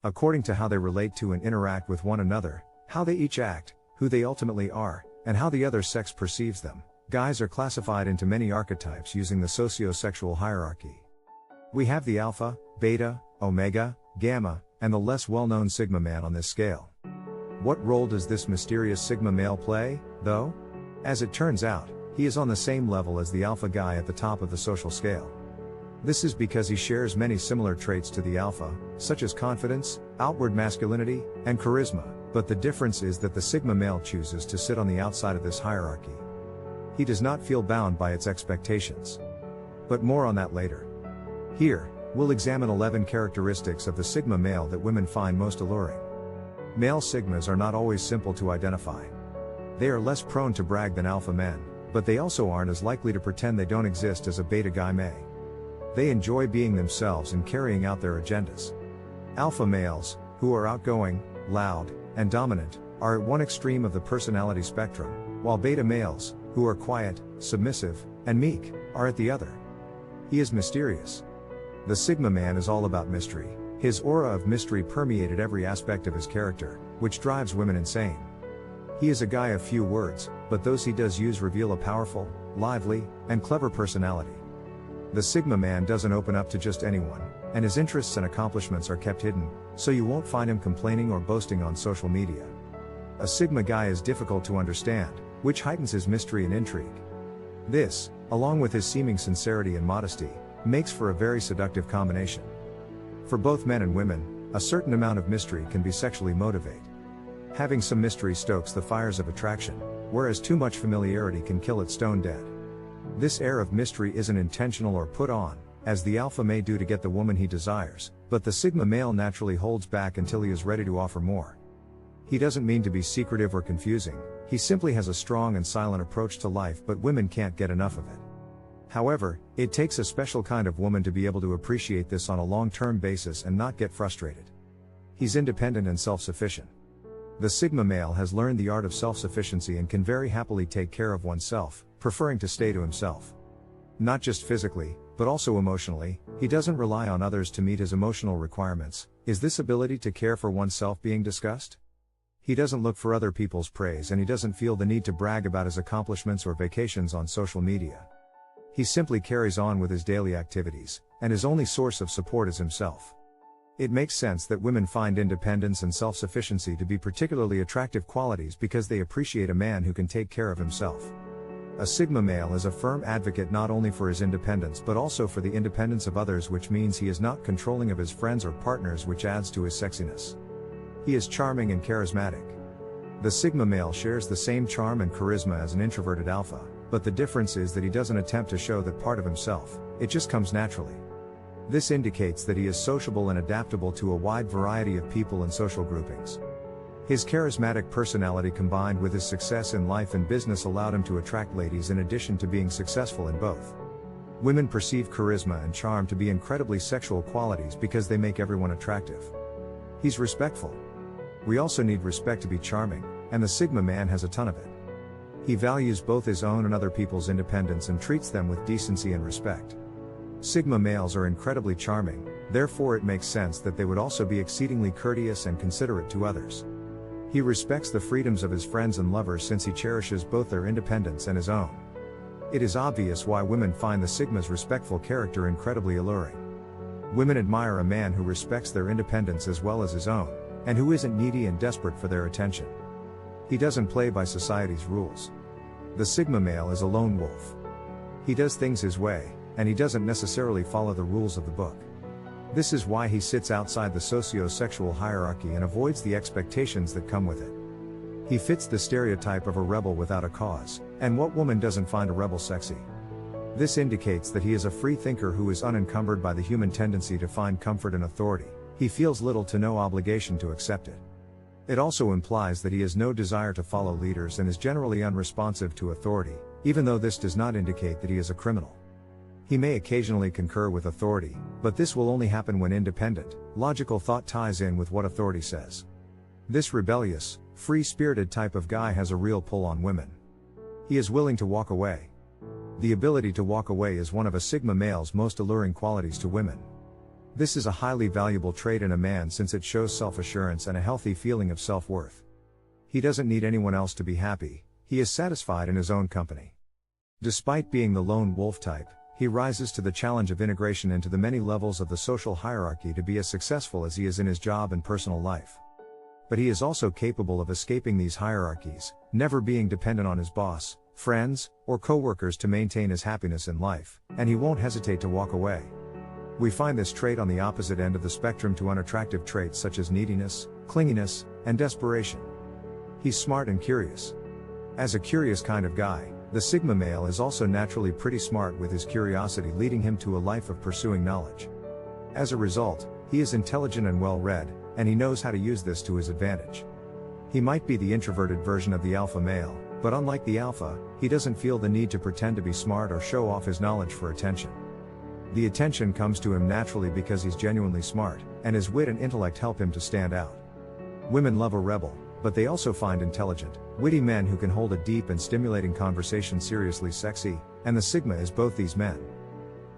according to how they relate to and interact with one another, how they each act, who they ultimately are, and how the other sex perceives them. Guys are classified into many archetypes using the socio-sexual hierarchy. We have the alpha, beta, omega, gamma, and the less well-known sigma man on this scale. What role does this mysterious sigma male play, though? As it turns out, he is on the same level as the alpha guy at the top of the social scale. This is because he shares many similar traits to the alpha, such as confidence, outward masculinity, and charisma, but the difference is that the sigma male chooses to sit on the outside of this hierarchy. He does not feel bound by its expectations. But more on that later. Here, we'll examine 11 characteristics of the sigma male that women find most alluring. Male sigmas are not always simple to identify. They are less prone to brag than alpha men, but they also aren't as likely to pretend they don't exist as a beta guy may. They enjoy being themselves and carrying out their agendas. Alpha males, who are outgoing, loud, and dominant, are at one extreme of the personality spectrum, while beta males, who are quiet, submissive, and meek, are at the other. He is mysterious. The Sigma man is all about mystery. His aura of mystery permeated every aspect of his character, which drives women insane. He is a guy of few words, but those he does use reveal a powerful, lively, and clever personality. The Sigma man doesn't open up to just anyone, and his interests and accomplishments are kept hidden, so you won't find him complaining or boasting on social media. A Sigma guy is difficult to understand, which heightens his mystery and intrigue. This, along with his seeming sincerity and modesty, makes for a very seductive combination. For both men and women, a certain amount of mystery can be sexually motivated. Having some mystery stokes the fires of attraction, whereas too much familiarity can kill it stone dead. This air of mystery isn't intentional or put on, as the alpha may do to get the woman he desires, but the Sigma male naturally holds back until he is ready to offer more. He doesn't mean to be secretive or confusing, he simply has a strong and silent approach to life, but women can't get enough of it. However, it takes a special kind of woman to be able to appreciate this on a long-term basis and not get frustrated. He's independent and self-sufficient. The Sigma male has learned the art of self-sufficiency and can very happily take care of oneself, preferring to stay to himself. Not just physically, but also emotionally, he doesn't rely on others to meet his emotional requirements. Is this ability to care for oneself being discussed? He doesn't look for other people's praise, and he doesn't feel the need to brag about his accomplishments or vacations on social media. He simply carries on with his daily activities, and his only source of support is himself. It makes sense that women find independence and self-sufficiency to be particularly attractive qualities because they appreciate a man who can take care of himself. A Sigma male is a firm advocate not only for his independence but also for the independence of others, which means he is not controlling of his friends or partners, which adds to his sexiness. He is charming and charismatic. The Sigma male shares the same charm and charisma as an introverted alpha, but the difference is that he doesn't attempt to show that part of himself, it just comes naturally. This indicates that he is sociable and adaptable to a wide variety of people and social groupings. His charismatic personality combined with his success in life and business allowed him to attract ladies in addition to being successful in both. Women perceive charisma and charm to be incredibly sexual qualities because they make everyone attractive. He's respectful. We also need respect to be charming, and the Sigma man has a ton of it. He values both his own and other people's independence and treats them with decency and respect. Sigma males are incredibly charming, therefore it makes sense that they would also be exceedingly courteous and considerate to others. He respects the freedoms of his friends and lovers since he cherishes both their independence and his own. It is obvious why women find the Sigma's respectful character incredibly alluring. Women admire a man who respects their independence as well as his own, and who isn't needy and desperate for their attention. He doesn't play by society's rules. The Sigma male is a lone wolf. He does things his way, and he doesn't necessarily follow the rules of the book. This is why he sits outside the socio-sexual hierarchy and avoids the expectations that come with it. He fits the stereotype of a rebel without a cause, and what woman doesn't find a rebel sexy? This indicates that he is a free thinker who is unencumbered by the human tendency to find comfort in authority. He feels little to no obligation to accept it. It also implies that he has no desire to follow leaders and is generally unresponsive to authority, even though this does not indicate that he is a criminal. He may occasionally concur with authority, but this will only happen when independent, logical thought ties in with what authority says. This rebellious, free-spirited type of guy has a real pull on women. He is willing to walk away. The ability to walk away is one of a Sigma male's most alluring qualities to women. This is a highly valuable trait in a man since it shows self-assurance and a healthy feeling of self-worth. He doesn't need anyone else to be happy, he is satisfied in his own company. Despite being the lone wolf type, he rises to the challenge of integration into the many levels of the social hierarchy to be as successful as he is in his job and personal life. But he is also capable of escaping these hierarchies, never being dependent on his boss, friends, or co-workers to maintain his happiness in life, and he won't hesitate to walk away. We find this trait on the opposite end of the spectrum to unattractive traits such as neediness, clinginess, and desperation. He's smart and curious. As a curious kind of guy, the Sigma male is also naturally pretty smart, with his curiosity leading him to a life of pursuing knowledge. As a result, he is intelligent and well-read, and he knows how to use this to his advantage. He might be the introverted version of the alpha male, but unlike the alpha, he doesn't feel the need to pretend to be smart or show off his knowledge for attention. The attention comes to him naturally because he's genuinely smart, and his wit and intellect help him to stand out. Women love a rebel, but they also find intelligent, witty men who can hold a deep and stimulating conversation seriously sexy, and the Sigma is both these men.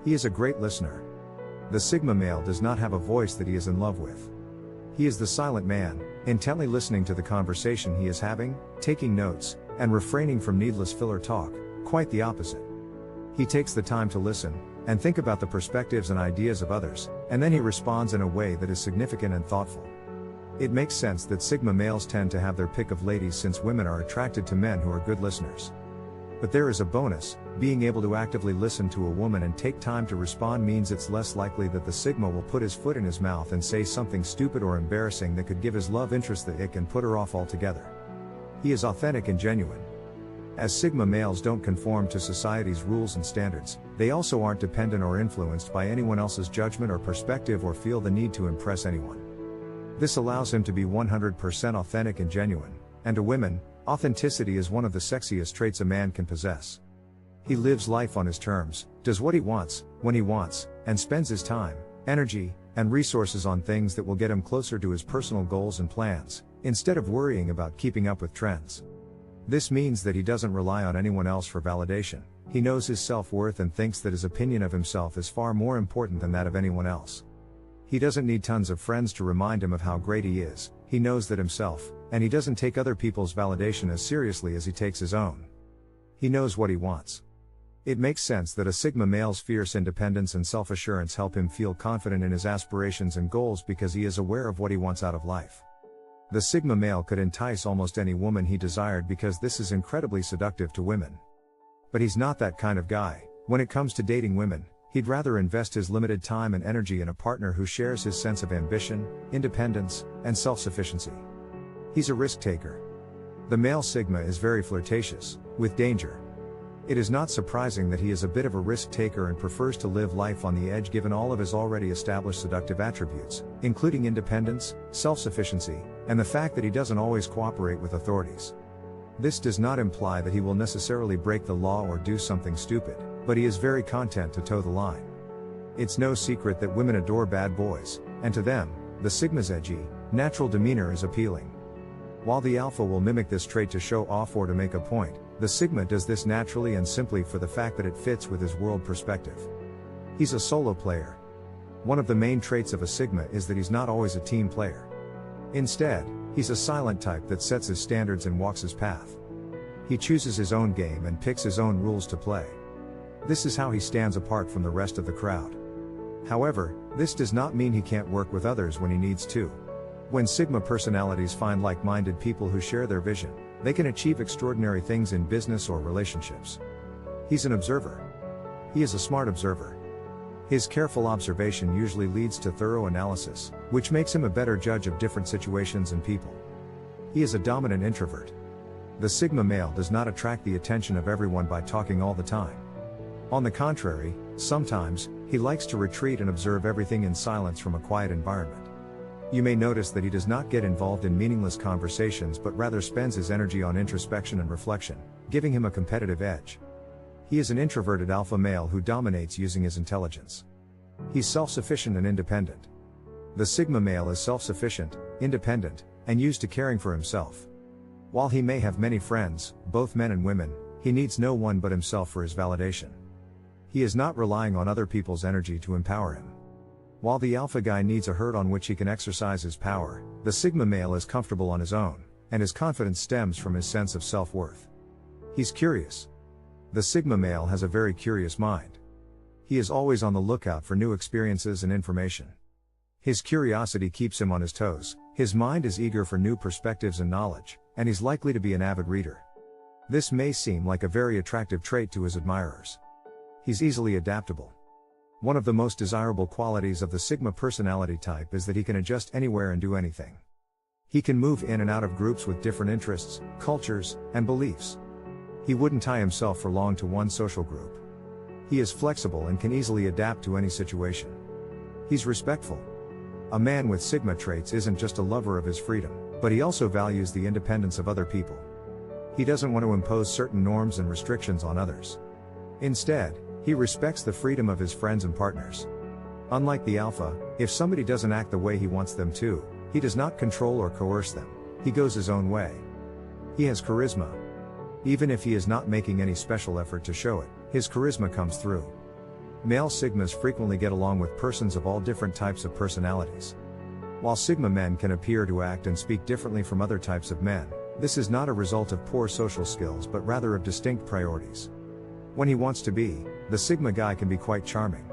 He is a great listener. The Sigma male does not have a voice that he is in love with. He is the silent man, intently listening to the conversation he is having, taking notes, and refraining from needless filler talk, quite the opposite. He takes the time to listen, and think about the perspectives and ideas of others, and then he responds in a way that is significant and thoughtful. It makes sense that Sigma males tend to have their pick of ladies since women are attracted to men who are good listeners. But there is a bonus: being able to actively listen to a woman and take time to respond means it's less likely that the Sigma will put his foot in his mouth and say something stupid or embarrassing that could give his love interest the ick and put her off altogether. He is authentic and genuine. As Sigma males don't conform to society's rules and standards, they also aren't dependent or influenced by anyone else's judgment or perspective or feel the need to impress anyone. This allows him to be 100% authentic and genuine, and to women, authenticity is one of the sexiest traits a man can possess. He lives life on his terms, does what he wants, when he wants, and spends his time, energy, and resources on things that will get him closer to his personal goals and plans, instead of worrying about keeping up with trends. This means that he doesn't rely on anyone else for validation. He knows his self-worth and thinks that his opinion of himself is far more important than that of anyone else. He doesn't need tons of friends to remind him of how great he is. He knows that himself, and he doesn't take other people's validation as seriously as he takes his own. He knows what he wants. It makes sense that a Sigma male's fierce independence and self-assurance help him feel confident in his aspirations and goals because he is aware of what he wants out of life. The Sigma male could entice almost any woman he desired because this is incredibly seductive to women. But he's not that kind of guy. When it comes to dating women, he'd rather invest his limited time and energy in a partner who shares his sense of ambition, independence, and self-sufficiency. He's a risk taker. The male Sigma is very flirtatious with danger. It is not surprising that he is a bit of a risk taker and prefers to live life on the edge given all of his already established seductive attributes, including independence, self-sufficiency, and the fact that he doesn't always cooperate with authorities. This does not imply that he will necessarily break the law or do something stupid, but he is very content to toe the line. It's no secret that women adore bad boys, and to them, the Sigma's edgy, natural demeanor is appealing. While the Alpha will mimic this trait to show off or to make a point, the Sigma does this naturally and simply for the fact that it fits with his world perspective. He's a solo player. One of the main traits of a Sigma is that he's not always a team player. Instead, he's a silent type that sets his standards and walks his path. He chooses his own game and picks his own rules to play. This is how he stands apart from the rest of the crowd. However, this does not mean he can't work with others when he needs to. When Sigma personalities find like-minded people who share their vision, they can achieve extraordinary things in business or relationships. He's an observer. He is a smart observer. His careful observation usually leads to thorough analysis, which makes him a better judge of different situations and people. He is a dominant introvert. The Sigma male does not attract the attention of everyone by talking all the time. On the contrary, sometimes, he likes to retreat and observe everything in silence from a quiet environment. You may notice that he does not get involved in meaningless conversations but rather spends his energy on introspection and reflection, giving him a competitive edge. He is an introverted alpha male who dominates using his intelligence. He's self-sufficient and independent. The Sigma male is self-sufficient, independent, and used to caring for himself. While he may have many friends, both men and women, he needs no one but himself for his validation. He is not relying on other people's energy to empower him. While the alpha guy needs a herd on which he can exercise his power, the Sigma male is comfortable on his own, and his confidence stems from his sense of self-worth. He's curious. The Sigma male has a very curious mind. He is always on the lookout for new experiences and information. His curiosity keeps him on his toes, his mind is eager for new perspectives and knowledge, and he's likely to be an avid reader. This may seem like a very attractive trait to his admirers. He's easily adaptable. One of the most desirable qualities of the Sigma personality type is that he can adjust anywhere and do anything. He can move in and out of groups with different interests, cultures, and beliefs. He wouldn't tie himself for long to one social group. He is flexible and can easily adapt to any situation. He's respectful. A man with Sigma traits isn't just a lover of his freedom, but he also values the independence of other people. He doesn't want to impose certain norms and restrictions on others. Instead, he respects the freedom of his friends and partners. Unlike the alpha, if somebody doesn't act the way he wants them to, he does not control or coerce them. He goes his own way. He has charisma. Even if he is not making any special effort to show it, his charisma comes through. Male Sigmas frequently get along with persons of all different types of personalities. While Sigma men can appear to act and speak differently from other types of men, this is not a result of poor social skills but rather of distinct priorities. When he wants to be, the Sigma guy can be quite charming.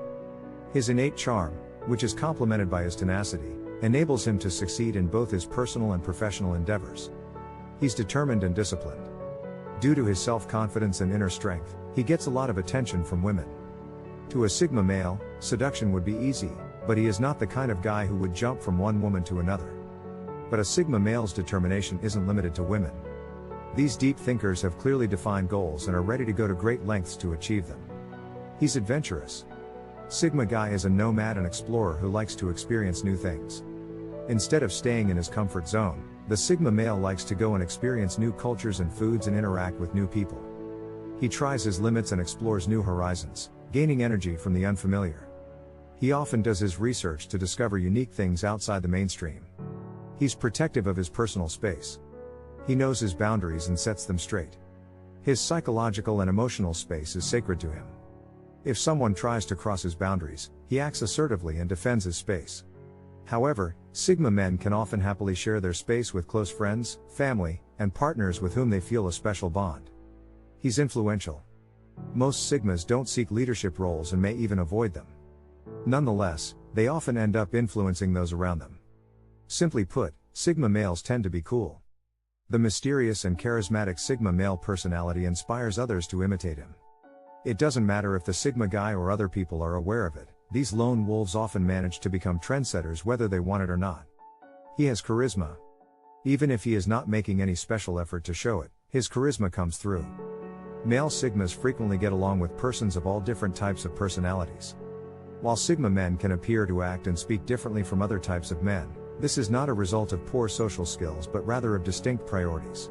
His innate charm, which is complemented by his tenacity, enables him to succeed in both his personal and professional endeavors. He's determined and disciplined. Due to his self-confidence and inner strength, he gets a lot of attention from women. To a Sigma male, seduction would be easy, but he is not the kind of guy who would jump from one woman to another. But a Sigma male's determination isn't limited to women. These deep thinkers have clearly defined goals and are ready to go to great lengths to achieve them. He's adventurous. Sigma guy is a nomad and explorer who likes to experience new things. Instead of staying in his comfort zone, the Sigma male likes to go and experience new cultures and foods and interact with new people. He tries his limits and explores new horizons, gaining energy from the unfamiliar. He often does his research to discover unique things outside the mainstream. He's protective of his personal space. He knows his boundaries and sets them straight. His psychological and emotional space is sacred to him. If someone tries to cross his boundaries, he acts assertively and defends his space. However, Sigma men can often happily share their space with close friends, family, and partners with whom they feel a special bond. He's influential. Most Sigmas don't seek leadership roles and may even avoid them. Nonetheless, they often end up influencing those around them. Simply put, Sigma males tend to be cool. The mysterious and charismatic Sigma male personality inspires others to imitate him. It doesn't matter if the Sigma guy or other people are aware of it, these lone wolves often manage to become trendsetters whether they want it or not. He has charisma. Even if he is not making any special effort to show it, his charisma comes through. Male Sigmas frequently get along with persons of all different types of personalities. While Sigma men can appear to act and speak differently from other types of men, this is not a result of poor social skills but rather of distinct priorities.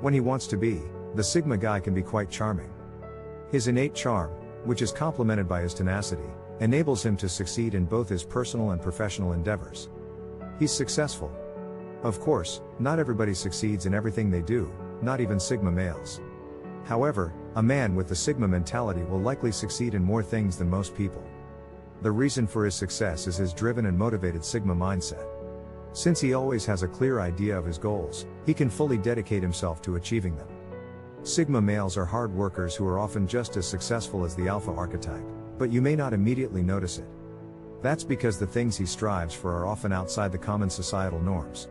When he wants to be, the Sigma guy can be quite charming. His innate charm, which is complemented by his tenacity, enables him to succeed in both his personal and professional endeavors. He's successful. Of course, not everybody succeeds in everything they do, not even Sigma males. However, a man with the Sigma mentality will likely succeed in more things than most people. The reason for his success is his driven and motivated Sigma mindset. Since he always has a clear idea of his goals, he can fully dedicate himself to achieving them. Sigma males are hard workers who are often just as successful as the alpha archetype, but you may not immediately notice it. That's because the things he strives for are often outside the common societal norms.